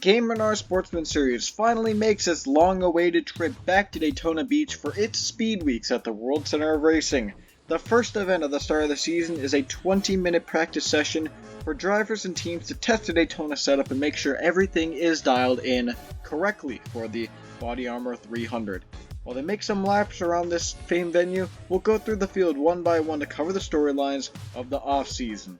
GAMERNR Sportsman Series finally makes its long-awaited trip back to Daytona Beach for its speed weeks at the World Center of Racing. The first event at the start of the season is a 20-minute practice session for drivers and teams to test the Daytona setup and make sure everything is dialed in correctly for the BODYARMOR 300. While they make some laps around this famed venue, we'll go through the field one by one to cover the storylines of the off-season.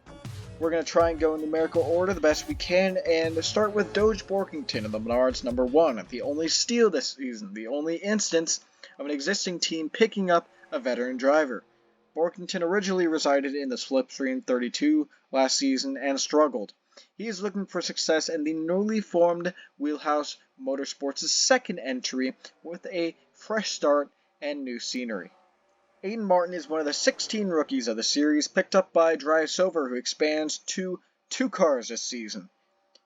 We're going to try and go in numerical order the best we can, and start with Doge Borkington of the Menards number 1, the only steal this season, the only instance of an existing team picking up a veteran driver. Borkington originally resided in the Slipstream 32 last season and struggled. He is looking for success in the newly formed Wheelhouse Motorsports' second entry with a fresh start and new scenery. Aiden Martin is one of the 16 rookies of the series, picked up by Dry Silver, who expands to 2 cars this season.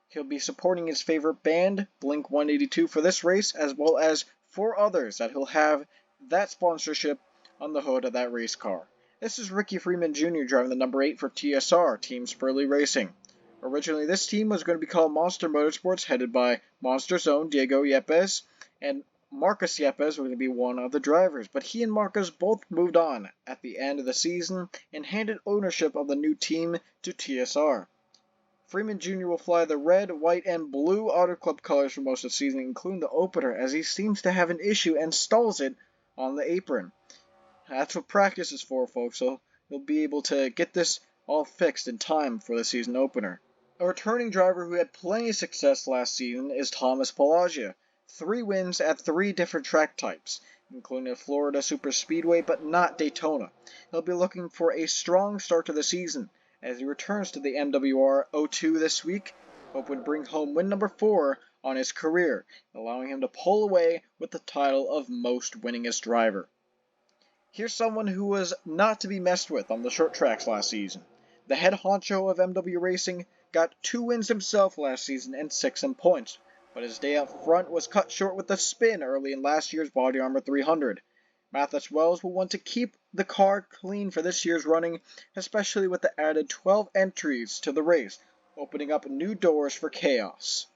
He'll be supporting his favorite band, Blink 182, for this race, as well as 4 others that he'll have that sponsorship on the hood of that race car. This is Ricky Freeman Jr. driving the number 8 for TSR, Team Spurley Racing. Originally, this team was going to be called Monster Motorsports, headed by Monster's own Diego Yepes, and Marcus Yepes was going to be one of the drivers, but he and Marcus both moved on at the end of the season and handed ownership of the new team to TSR. Freeman Jr. will fly the red, white, and blue Auto Club colors for most of the season, including the opener, as he seems to have an issue and stalls it on the apron. That's what practice is for, folks, so he'll be able to get this all fixed in time for the season opener. A returning driver who had plenty of success last season is Thomas Pelagia. 3 wins at 3 different track types, including the Florida Super Speedway, but not Daytona. He'll be looking for a strong start to the season as he returns to the MWR 02 this week, hoping to bring home win number 4 on his career, allowing him to pull away with the title of most winningest driver. Here's someone who was not to be messed with on the short tracks last season. The head honcho of MW Racing got 2 wins himself last season and 6 in points, but his day up front was cut short with a spin early in last year's BODYARMOR 300. Mathis Wells will want to keep the car clean for this year's running, especially with the added 12 entries to the race, opening up new doors for chaos.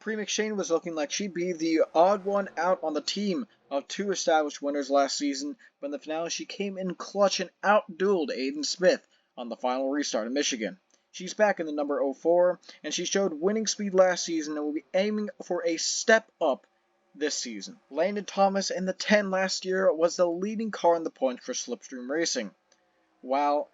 Pre McShane was looking like she'd be the odd one out on the team of 2 established winners last season, but in the finale she came in clutch and outdueled Aiden Smith on the final restart in Michigan. She's back in the number 04, and she showed winning speed last season and will be aiming for a step up this season. Landon Thomas in the 10 last year was the leading car in the points for Slipstream Racing. While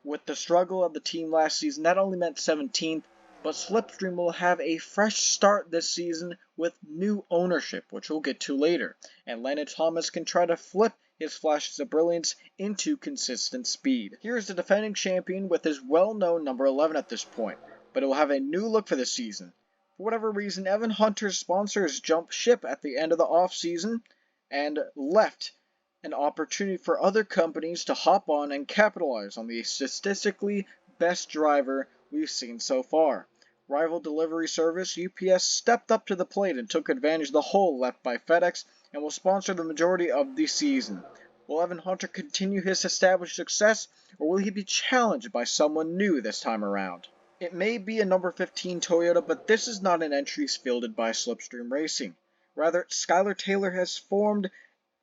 with the struggle of the team last season, that only meant 17th, but Slipstream will have a fresh start this season with new ownership, which we'll get to later, and Landon Thomas can try to flip his flashes of brilliance into consistent speed. Here's the defending champion with his well-known number 11 at this point, but it will have a new look for this season. For whatever reason, Evan Hunter's sponsors jumped ship at the end of the off-season and left an opportunity for other companies to hop on and capitalize on the statistically best driver we've seen so far. Rival delivery service UPS stepped up to the plate and took advantage of the hole left by FedEx and will sponsor the majority of the season. Will Evan Hunter continue his established success, or will he be challenged by someone new this time around? It may be a number 15 Toyota, but this is not an entry fielded by Slipstream Racing. Rather, Skylar Taylor has formed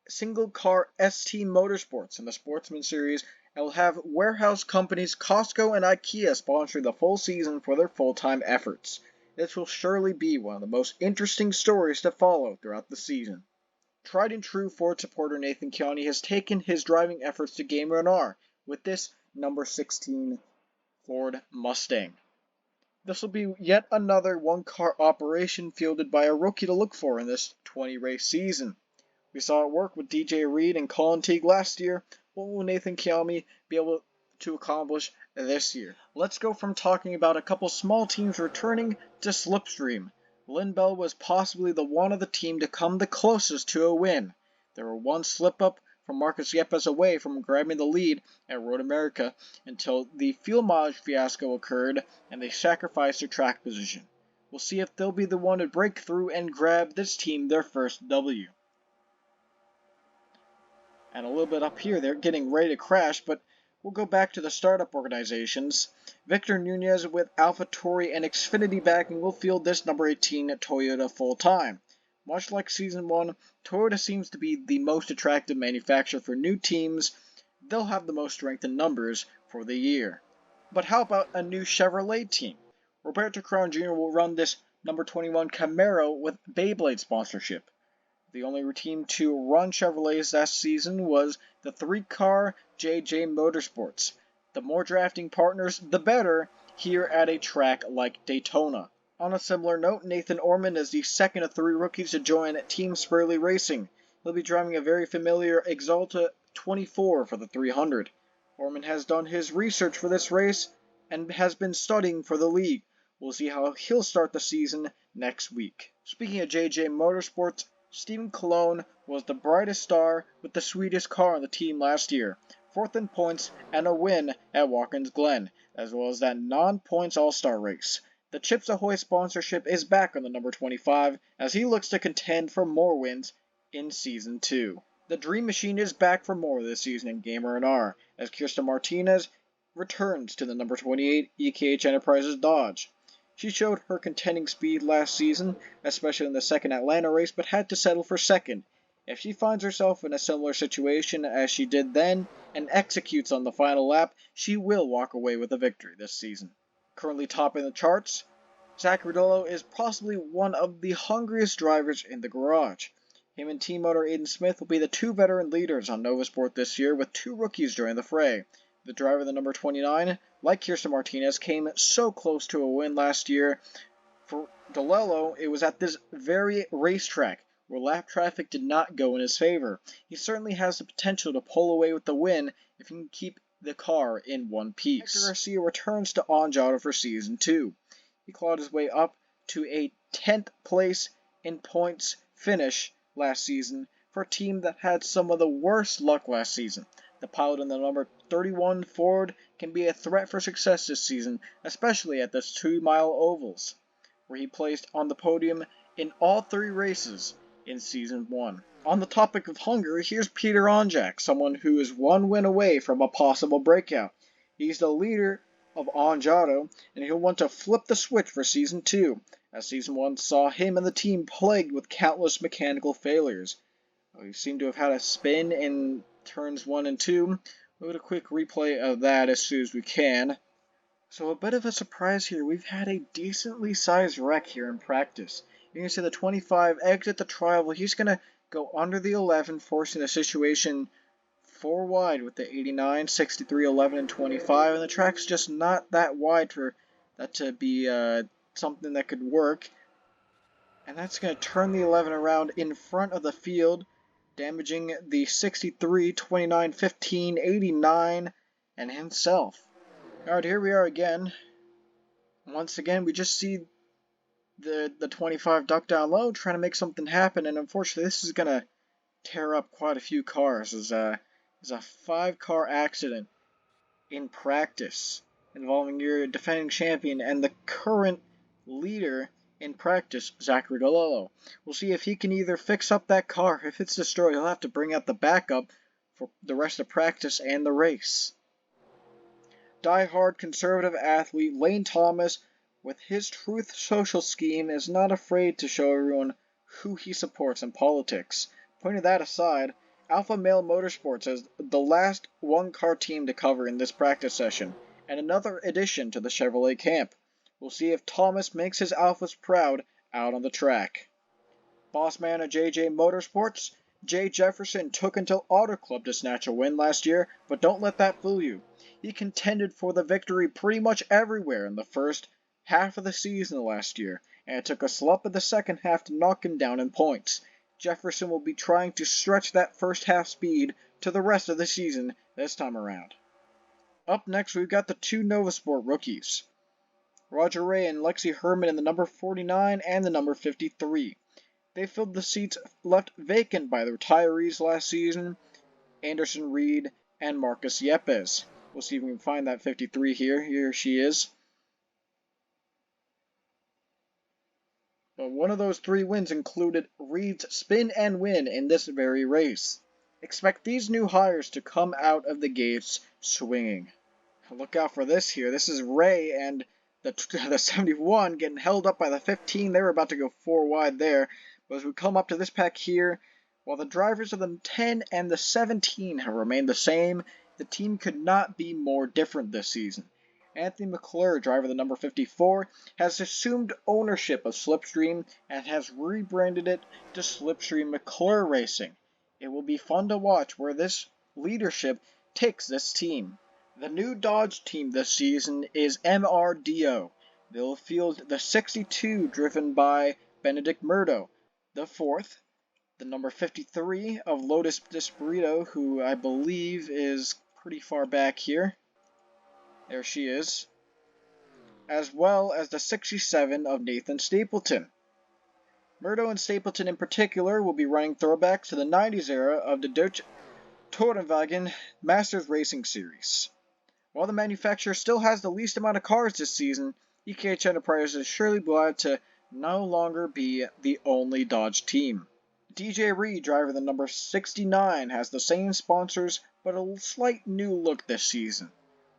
single-car ST Motorsports in the Sportsman Series and will have warehouse companies Costco and IKEA sponsoring the full season for their full-time efforts. This will surely be one of the most interesting stories to follow throughout the season. Tried and true Ford supporter Nathan Kearney has taken his driving efforts to GAMERNR with this number 16 Ford Mustang. This will be yet another one-car operation fielded by a rookie to look for in this 20-race season. We saw it work with DJ Reed and Colin Teague last year. What will Nathan Kearney be able to accomplish this year? Let's go from talking about a couple small teams returning to Slipstream. Lynn Bell was possibly the one of the team to come the closest to a win. There were one slip-up from Marcus Yepes away from grabbing the lead at Road America until the fuel mileage fiasco occurred and they sacrificed their track position. We'll see if they'll be the one to break through and grab this team their first W. And a little bit up here, they're getting ready to crash, but We'll go back to the startup organizations. Victor Nunez with AlphaTauri and Xfinity backing will field this number 18 Toyota full-time. Much like Season 1, Toyota seems to be the most attractive manufacturer for new teams. They'll have the most strength in numbers for the year. But how about a new Chevrolet team? Roberto Crown Jr. will run this number 21 Camaro with Beyblade sponsorship. The only team to run Chevrolets last season was the three-car JJ Motorsports. The more drafting partners, the better here at a track like Daytona. On a similar note, Nathan Orman is the second of three rookies to join Team Spurley Racing. He'll be driving a very familiar Exalta 24 for the 300. Orman has done his research for this race and has been studying for the league. We'll see how he'll start the season next week. Speaking of JJ Motorsports, Stephen Colon was the brightest star with the sweetest car on the team last year, fourth in points and a win at Watkins Glen, as well as that non-points All-Star race. The Chips Ahoy sponsorship is back on the number 25 as he looks to contend for more wins in Season 2. The Dream Machine is back for more this season in GAMERNR as Kirsten Martinez returns to the number 28 EKH Enterprises Dodge. She showed her contending speed last season, especially in the second Atlanta race, but had to settle for second. If she finds herself in a similar situation as she did then and executes on the final lap, she will walk away with a victory this season. Currently topping the charts, Zach Ridolo is possibly one of the hungriest drivers in the garage. Him and team owner Aiden Smith will be the two veteran leaders on Novasport this year, with two rookies joining the fray. The driver of the number 29, like Kirsten Martinez, came so close to a win last year. For DeLello, it was at this very racetrack where lap traffic did not go in his favor. He certainly has the potential to pull away with the win if he can keep the car in one piece. Hector Garcia returns to Onjado for Season 2. He clawed his way up to a 10th place in points finish last season for a team that had some of the worst luck last season. The pilot in the number 31 Ford can be a threat for success this season, especially at the 2-mile ovals, where he placed on the podium in all three races in Season 1. On the topic of hunger, here's Peter Onjak, someone who is one win away from a possible breakout. He's the leader of Onjado, and he'll want to flip the switch for Season 2, as Season 1 saw him and the team plagued with countless mechanical failures. We seem to have had a spin in turns 1 and 2. We'll get a quick replay of that as soon as we can. So a bit of a surprise here. We've had a decently sized wreck here in practice. You can see the 25 exit the trial. He's going to go under the 11, forcing a situation 4 wide with the 89, 63, 11, and 25. And the track's just not that wide for that to be something that could work. And that's going to turn the 11 around in front of the field, damaging the 63, 29, 15, 89, and himself. Alright, here we are again. Once again, we just see the 25 duck down low, trying to make something happen, and unfortunately this is going to tear up quite a few cars. It's a 5-car accident in practice involving your defending champion and the current leader in practice, Zachary DeLello. We'll see if he can either fix up that car. If it's destroyed, he'll have to bring out the backup for the rest of practice and the race. Die-hard conservative athlete Lane Thomas, with his Truth Social scheme, is not afraid to show everyone who he supports in politics. Pointing that aside, Alpha Male Motorsports is the last one-car team to cover in this practice session, and another addition to the Chevrolet camp. We'll see if Thomas makes his Alphas proud out on the track. Boss man of JJ Motorsports, Jay Jefferson took until Auto Club to snatch a win last year, but don't let that fool you. He contended for the victory pretty much everywhere in the first half of the season last year, and it took a slump in the second half to knock him down in points. Jefferson will be trying to stretch that first half speed to the rest of the season this time around. Up next, we've got the two Novasport rookies, Roger Ray and Lexi Herman in the number 49 and the number 53. They filled the seats left vacant by the retirees last season, Anderson Reed and Marcus Yepes. We'll see if we can find that 53 here. Here she is. But one of those 3 wins included Reed's spin and win in this very race. Expect these new hires to come out of the gates swinging. Look out for this here. This is Ray and the 71 getting held up by the 15. They were about to go 4 wide there. But as we come up to this pack here, while the drivers of the 10 and the 17 have remained the same, the team could not be more different this season. Anthony McClure, driver of the number 54, has assumed ownership of Slipstream and has rebranded it to Slipstream McClure Racing. It will be fun to watch where this leadership takes this team. The new Dodge team this season is MRDO. They'll field the 62 driven by Benedict Murdo, the 4th, the number 53 of Lotus Desperito, who I believe is pretty far back here. There she is. As well as the 67 of Nathan Stapleton. Murdo and Stapleton in particular will be running throwbacks to the 90s era of the Deutsche Tourenwagen Masters Racing Series. While the manufacturer still has the least amount of cars this season, EKH Enterprises is surely glad to no longer be the only Dodge team. DJ Reed, driver of the number 69, has the same sponsors but a slight new look this season.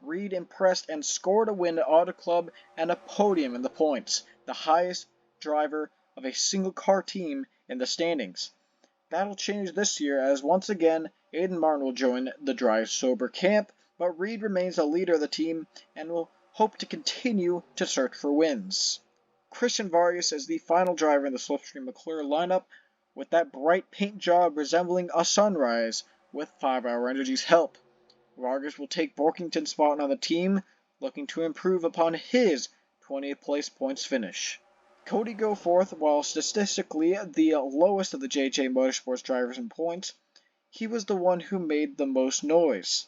Reed impressed and scored a win at Auto Club and a podium in the points, the highest driver of a single car team in the standings. That'll change this year as once again Aiden Martin will join the Drive Sober camp, but Reed remains the leader of the team and will hope to continue to search for wins. Christian Vargas is the final driver in the Slipstream McClure lineup, with that bright paint job resembling a sunrise with 5 Hour Energy's help. Vargas will take Borkington's spot on the team, looking to improve upon his 20th place points finish. Cody Goforth, while statistically the lowest of the JJ Motorsports drivers in points, he was the one who made the most noise.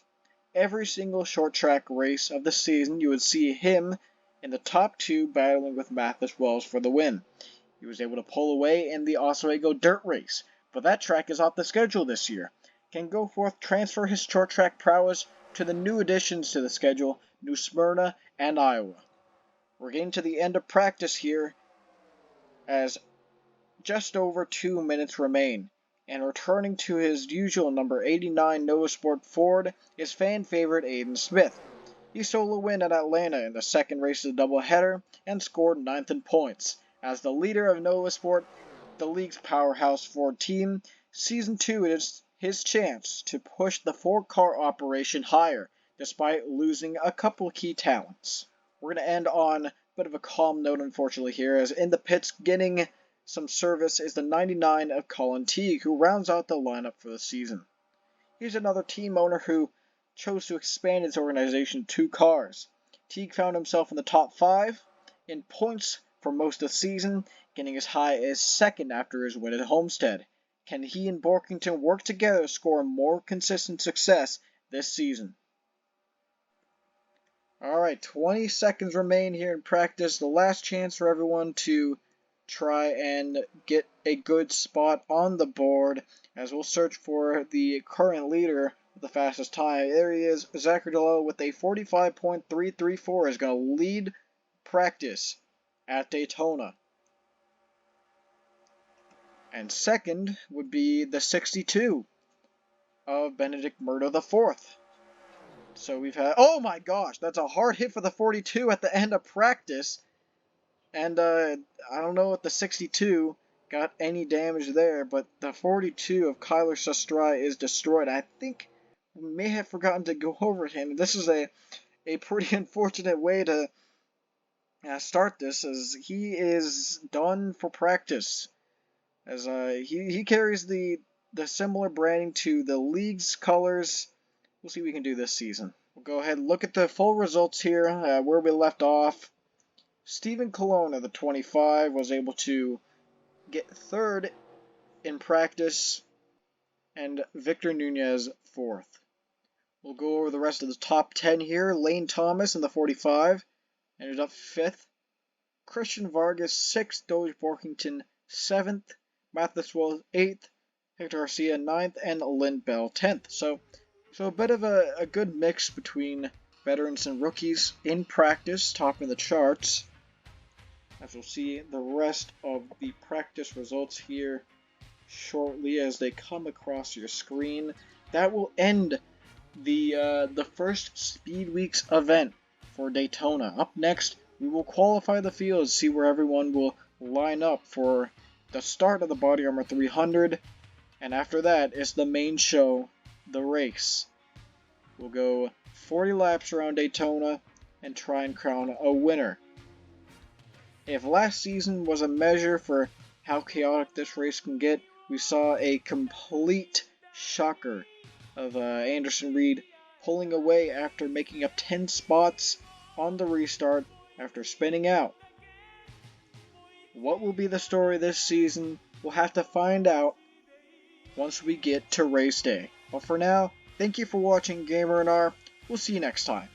Every single short track race of the season you would see him in the top 2 battling with Mathis Wells for the win. He was able to pull away in the Oswego Dirt Race, but that track is off the schedule this year. Can Goforth transfer his short track prowess to the new additions to the schedule, New Smyrna and Iowa? We're getting to the end of practice here as just over 2 minutes remain, and returning to his usual number 89 Nova Sport Ford is fan favorite Aiden Smith. He stole a win at Atlanta in the second race of the doubleheader and scored 9th in points. As the leader of Nova Sport, the league's powerhouse Ford team, Season 2 is his chance to push the 4-car operation higher, despite losing a couple key talents. We're going to end on a bit of a calm note, unfortunately, here, as in the pits getting some service is the 99 of Colin Teague, who rounds out the lineup for the season. He's another team owner who chose to expand his organization to 2 cars. Teague found himself in the top 5 in points for most of the season, getting as high as 2nd after his win at Homestead. Can he and Borkington work together to score more consistent success this season? Alright, 20 seconds remain here in practice. The last chance for everyone to try and get a good spot on the board as we'll search for the current leader of the fastest time. There he is, Zachary DeLow with a 45.334 is going to lead practice at Daytona. And second would be the 62 of Benedict Murdo IV. So we've had, oh my gosh, that's a hard hit for the 42 at the end of practice. And I don't know if the 62 got any damage there, but the 42 of Kyler Sestrai is destroyed. I think we may have forgotten to go over him. This is a pretty unfortunate way to start this, as he is done for practice. As he carries the similar branding to the league's colors. We'll see what we can do this season. We'll go ahead and look at the full results here, where we left off. Stephen Colonna, the 25, was able to get 3rd in practice, and Victor Nunez 4th. We'll go over the rest of the top 10 here. Lane Thomas in the 45 ended up 5th. Christian Vargas 6th. Doge Borkington 7th. Mathis Wells 8th. Hector Garcia 9th. And Lynn Bell 10th. So a bit of a good mix between veterans and rookies in practice, topping the charts. As we'll see the rest of the practice results here shortly as they come across your screen. That will end the first Speed Weeks event for Daytona. Up next, we will qualify the fields, see where everyone will line up for the start of the Body Armor 300, and after that is the main show, the race. We'll go 40 laps around Daytona and try and crown a winner. If last season was a measure for how chaotic this race can get, we saw a complete shocker of Anderson Reed pulling away after making up 10 spots on the restart after spinning out. What will be the story this season? We'll have to find out once we get to race day. But for now, thank you for watching GAMERNR. We'll see you next time.